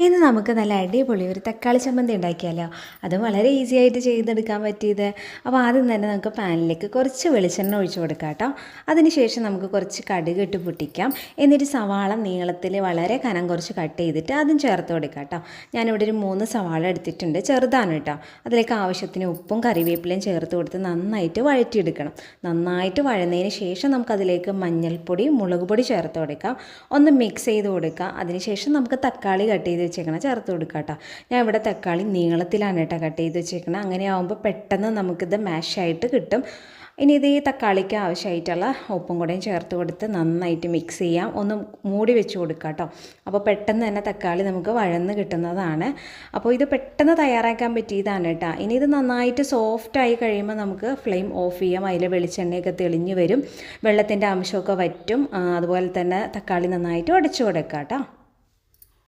ഇന്ന് നമുക്ക് നല്ല അടിപൊളി ഒരു തക്കാളി ചമ്മന്തി ഉണ്ടാക്കിയാലോ. അതും വളരെ ഈസി ആയിട്ട് ചെയ്തെടുക്കാൻ പറ്റിയത്. അപ്പോൾ ആദ്യം തന്നെ നമുക്ക് പാനിലേക്ക് കുറച്ച് വെളിച്ചെണ്ണ ഒഴിച്ച് കൊടുക്കാം കേട്ടോ. അതിനുശേഷം നമുക്ക് കുറച്ച് കടുക് ഇട്ട് പൊട്ടിക്കാം. എന്നിട്ട് സവാള നീളത്തിൽ വളരെ കനം കുറച്ച് കട്ട് ചെയ്തിട്ട് അതും ചേർത്ത് കൊടുക്കാം കേട്ടോ. ഞാനിവിടെ ഒരു 3 സവാള എടുത്തിട്ടുണ്ട്, ചെറുതാണ് കേട്ടോ. അതിലേക്ക് ആവശ്യത്തിന് ഉപ്പും കറിവേപ്പിലയും ചേർത്ത് കൊടുത്ത് നന്നായിട്ട് വഴറ്റിയെടുക്കണം. നന്നായിട്ട് വഴന്നതിന് ശേഷം നമുക്കതിലേക്ക് മഞ്ഞൾപ്പൊടി, മുളക് പൊടി ചേർത്ത് കൊടുക്കാം. ഒന്ന് മിക്സ് ചെയ്ത് കൊടുക്കാം. അതിനുശേഷം നമുക്ക് തക്കാളി കട്ട് ചെയ്ത് വെച്ചേക്കണം ചേർത്ത് കൊടുക്കുക കേട്ടോ. ഞാൻ ഇവിടെ തക്കാളി നീളത്തിലാണ് കേട്ടോ കട്ട് ചെയ്ത് വെച്ചേക്കണം. അങ്ങനെ ആകുമ്പോൾ പെട്ടെന്ന് നമുക്കിത് മാഷായിട്ട് കിട്ടും. ഇനി ഇത് ഈ തക്കാളിക്ക് ആവശ്യമായിട്ടുള്ള ഉപ്പും കൂടെയും ചേർത്ത് കൊടുത്ത് നന്നായിട്ട് മിക്സ് ചെയ്യാം. ഒന്ന് മൂടി വെച്ച് കൊടുക്കുക കേട്ടോ. അപ്പോൾ പെട്ടെന്ന് തന്നെ തക്കാളി നമുക്ക് വഴന്ന് കിട്ടുന്നതാണ്. അപ്പോൾ ഇത് പെട്ടെന്ന് തയ്യാറാക്കാൻ പറ്റിയതാണ് കേട്ടോ. ഇനി ഇത് നന്നായിട്ട് സോഫ്റ്റായി കഴിയുമ്പോൾ നമുക്ക് ഫ്ലെയിം ഓഫ് ചെയ്യാം. അതിൽ വെളിച്ചെണ്ണയൊക്കെ തെളിഞ്ഞ് വരും, വെള്ളത്തിൻ്റെ അംശമൊക്കെ വറ്റും. അതുപോലെ തന്നെ തക്കാളി നന്നായിട്ട് ഉടച്ചു കൊടുക്കുക കേട്ടോ.